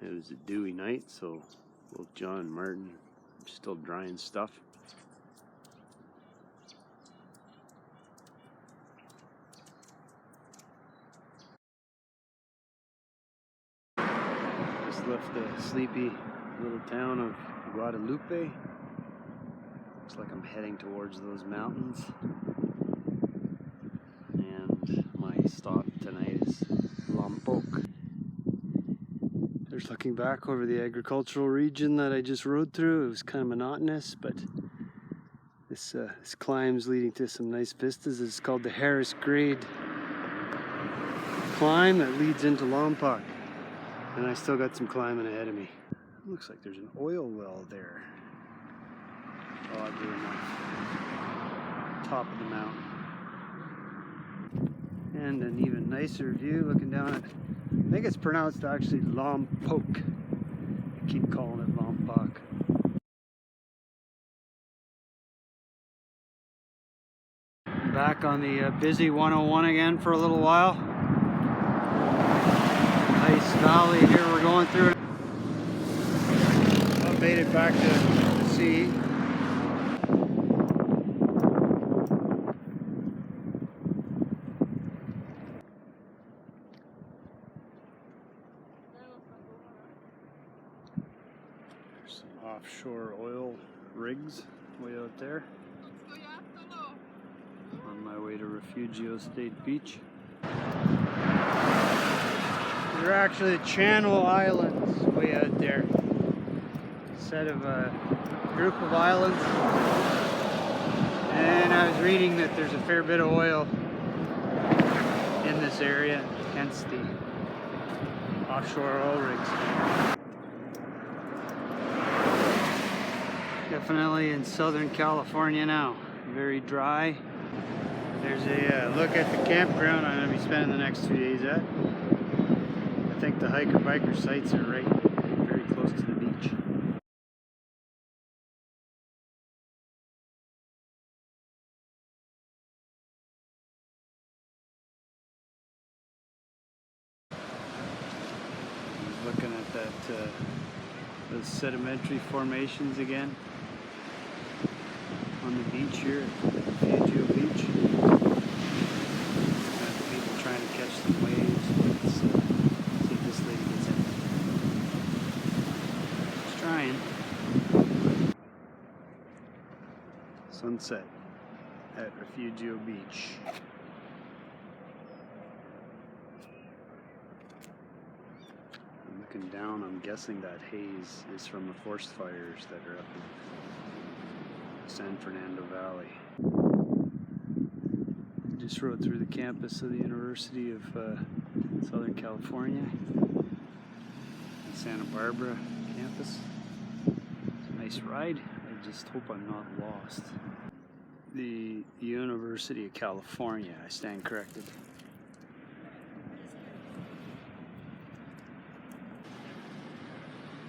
It was a dewy night, so both John and Martin are still drying stuff. Just left the sleepy little town of Guadalupe. Looks like I'm heading towards those mountains. And my stop tonight is Lompoc. There's looking back over the agricultural region that I just rode through. It was kind of monotonous, but this climb's leading to some nice vistas. It's called the Harris Grade climb that leads into Lompoc. And I still got some climbing ahead of me. It looks like there's an oil well there. Oddly enough. Top of the mountain. And an even nicer view looking down at, I think it's pronounced actually Lompoc. I keep calling it Lompoc. Back on the busy 101 again for a little while. Nice valley here we're going through. I made it back to the sea. There's some offshore oil rigs way out there. On my way to Refugio State Beach. They're actually Channel Islands way out there. A set of a group of islands. And I was reading that there's a fair bit of oil in this area, hence the offshore oil rigs. Definitely in Southern California now. Very dry. There's a look at the campground I'm going to be spending the next 2 days at. I think the hiker-biker sites are right very close to the beach. Looking at that, those sedimentary formations again on the beach here at Refugio Beach. People trying to catch some waves. Let's see if this lady gets in. She's trying. Sunset at Refugio Beach. I'm looking down, I'm guessing that haze is from the forest fires that are up in San Fernando Valley. I just rode through the campus of the University of Southern California, Santa Barbara campus. It's a nice ride. I just hope I'm not lost. The University of California, I stand corrected.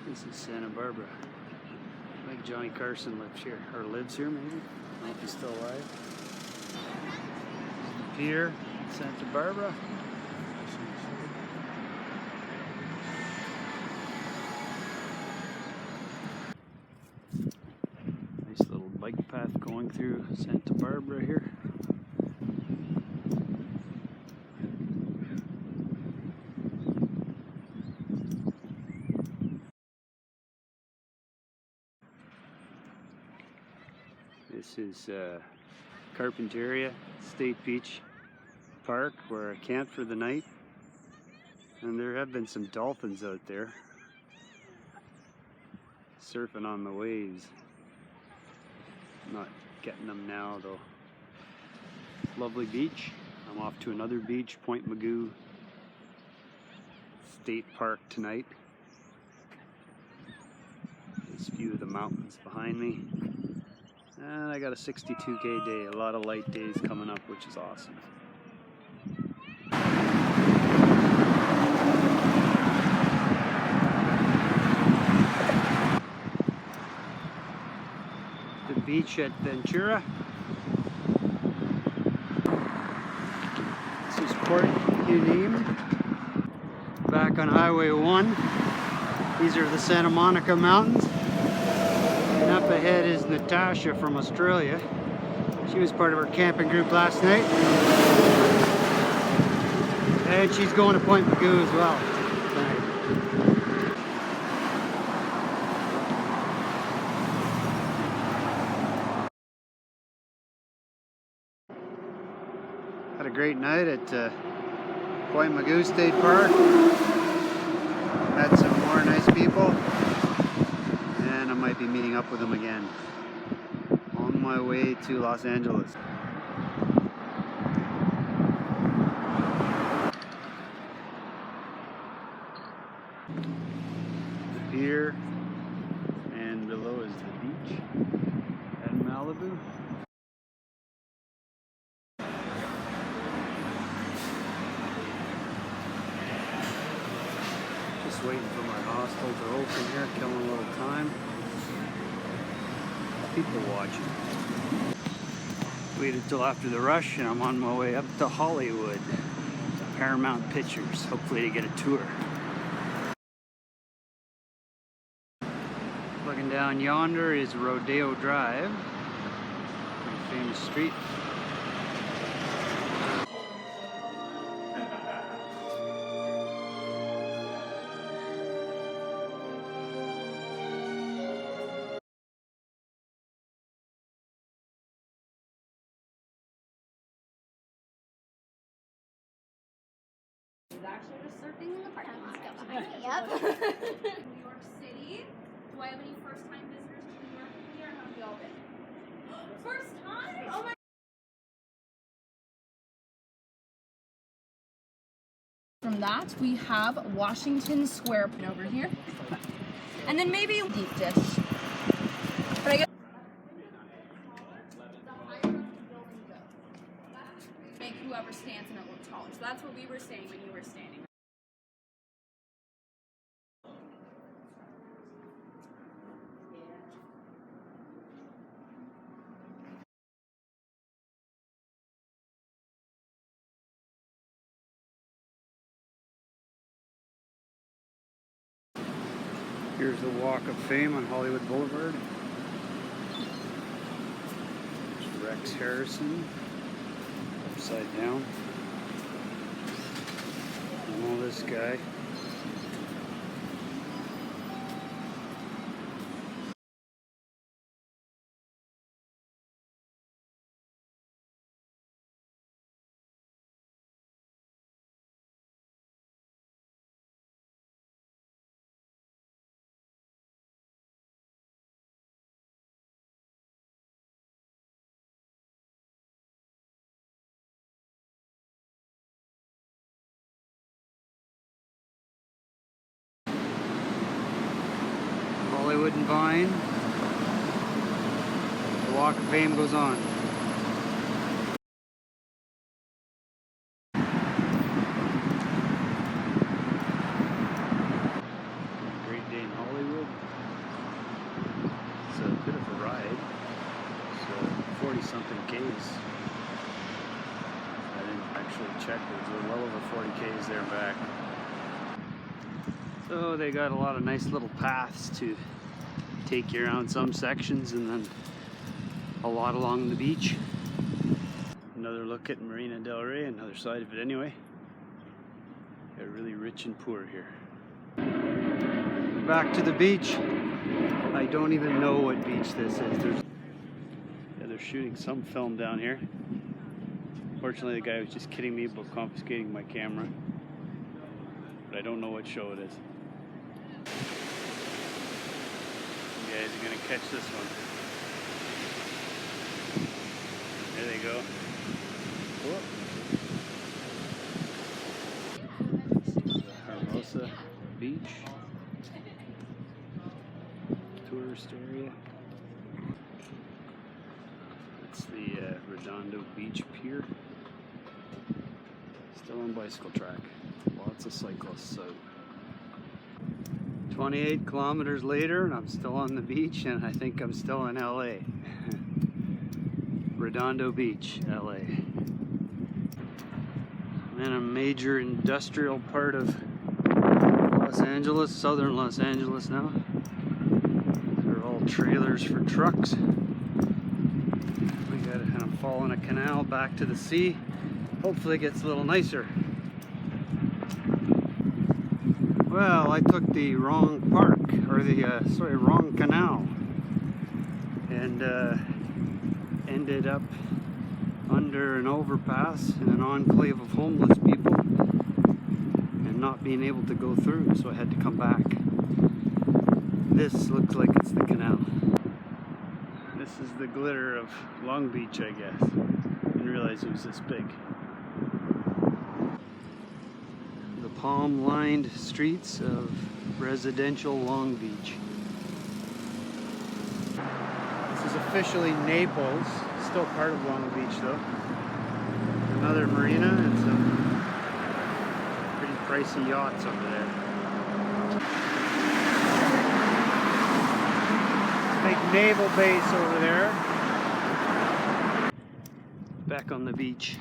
This is Santa Barbara. I think Johnny Carson lives here, or lives here maybe. I don't know if he's still alive. The pier, Santa Barbara. Nice little bike path going through Santa Barbara here. This is Carpinteria State Beach Park where I camped for the night. And there have been some dolphins out there surfing on the waves. Not getting them now though. Lovely beach. I'm off to another beach, Point Magoo State Park tonight. This view of the mountains behind me. And I got a 62K day, a lot of light days coming up, which is awesome. The beach at Ventura. This is Port Unim, back on Highway 1. These are the Santa Monica Mountains. And up ahead is Natasha from Australia. She was part of our camping group last night. And she's going to Point Magoo as well tonight. Had a great night at Point Magoo State Park. Met some more nice people. And I might be meeting up with them again on my way to Los Angeles. The pier, and below is the beach at Malibu. Just waiting for my hostel to open here, killing a little time. People watching. Waited till after the rush and I'm on my way up to Hollywood to Paramount Pictures, hopefully to get a tour. Looking down yonder is Rodeo Drive, pretty famous street. Actually just surfing in the parking lot. Yep. New York City. Do I have any first-time visitors to New York with me, or have we all been? First time? Oh my. From that, we have Washington Square over here, and then maybe deep dish. But I guess make whoever stands in it look taller. So that's what we were saying when you were standing. Here's the Walk of Fame on Hollywood Boulevard. There's Rex Harrison, upside down. And all this guy. Hollywood and Vine. The Walk of Fame goes on. Great day in Hollywood. It's a bit of a ride. So 40-something Ks. I didn't actually check. There's well over 40 Ks there and back. So they got a lot of nice little paths to take you around some sections, and then a lot along the beach. Another look at Marina Del Rey, another side of it anyway. They're really rich and poor here. Back to the beach. I don't even know what beach this is. They're shooting some film down here. Fortunately, the guy was just kidding me about confiscating my camera. But I don't know what show it is. You guys are gonna catch this one. There they go. Hermosa Beach. Tourist area. That's the Redondo Beach Pier. Still on bicycle track. Lots of cyclists out. 28 kilometers later and I'm still on the beach and I think I'm still in LA. Redondo Beach, LA. I'm in a major industrial part of Los Angeles, southern Los Angeles now. They're all trailers for trucks. And I'm following a canal back to the sea. Hopefully it gets a little nicer. Well, I took the wrong park, or the, wrong canal. And ended up under an overpass in an enclave of homeless people and not being able to go through, so I had to come back. This looks like it's the canal. This is the glitter of Long Beach, I guess. Didn't realize it was this big. The palm-lined streets of residential Long Beach. This is officially Naples, still part of Long Beach though. Another marina and some pretty pricey yachts over there. Big naval base over there. Back on the beach.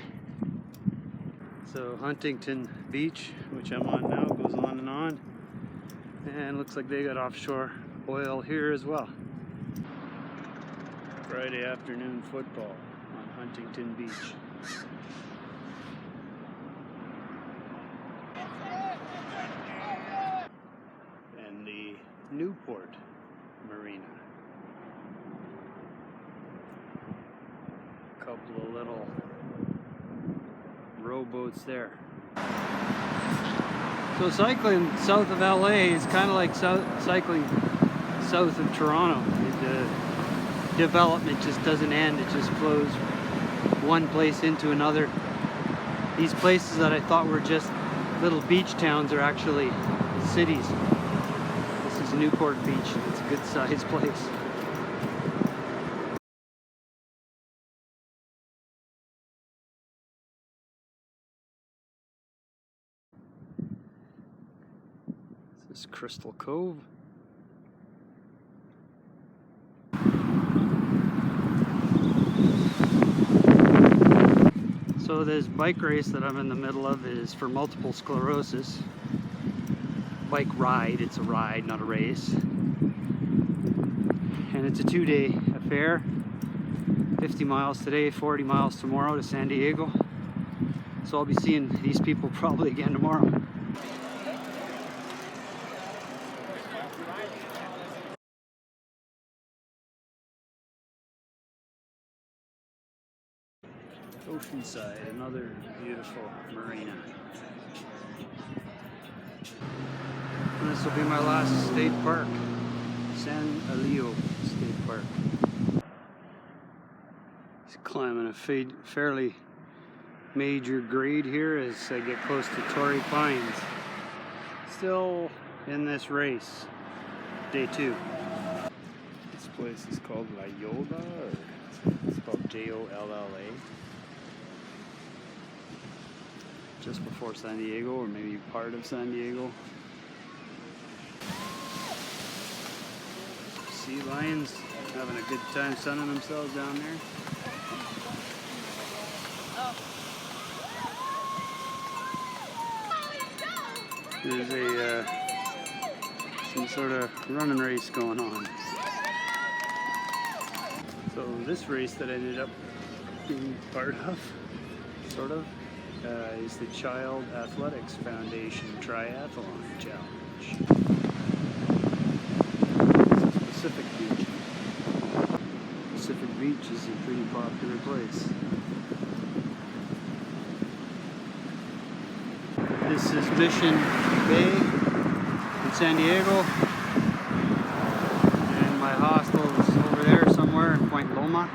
So Huntington Beach, which I'm on now, goes on. And looks like they got offshore oil here as well. Friday afternoon football on Huntington Beach. And the Newport Marina. Couple of little rowboats there. So cycling south of LA is kind of like cycling south of Toronto. The development just doesn't end, it just flows one place into another. These places that I thought were just little beach towns are actually cities. This is Newport Beach, it's a good sized place. This is Crystal Cove. So this bike race that I'm in the middle of is for multiple sclerosis. Bike ride, it's a ride, not a race. And it's a 2-day affair. 50 miles today, 40 miles tomorrow to San Diego. So I'll be seeing these people probably again tomorrow. Oceanside, another beautiful marina. And this will be my last state park, San Elio State Park. Just climbing a fairly major grade here as I get close to Torrey Pines. Still in this race, day 2. This place is called La Yola, or it's spelled Jolla. Just before San Diego, or maybe part of San Diego. Sea lions having a good time sunning themselves down there. There's some sort of running race going on. So this race that I ended up being part of, sort of, is the Child Athletics Foundation Triathlon Challenge. This is Pacific Beach. Pacific Beach is a pretty popular place. This is Mission Bay in San Diego, and my hostel is over there somewhere in Point Loma.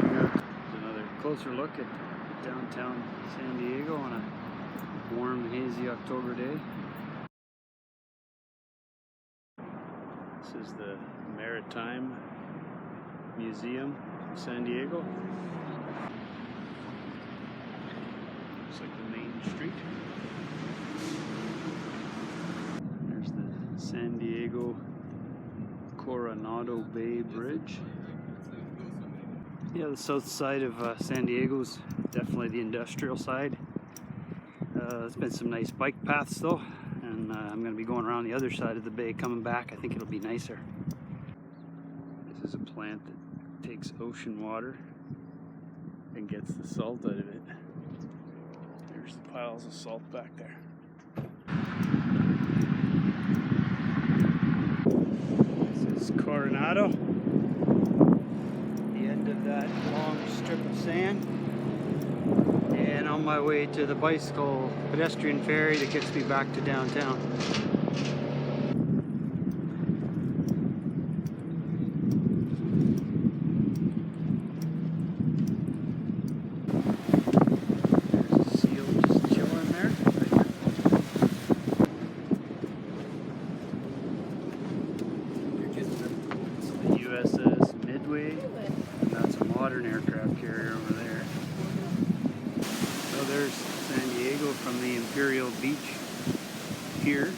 Here's another closer look at downtown San Diego on a warm, hazy October day. This is the Maritime Museum in San Diego. Looks like the main street. There's the San Diego Coronado Bay Bridge. Yeah, the south side of San Diego's definitely the industrial side. There's been some nice bike paths though, and I'm going to be going around the other side of the bay coming back. I think it'll be nicer. This is a plant that takes ocean water and gets the salt out of it. There's the piles of salt back there. This is Coronado, the end of that long strip of sand. And on my way to the bicycle pedestrian ferry that gets me back to downtown. That's a modern aircraft carrier over there. So there's San Diego from the Imperial Beach Pier.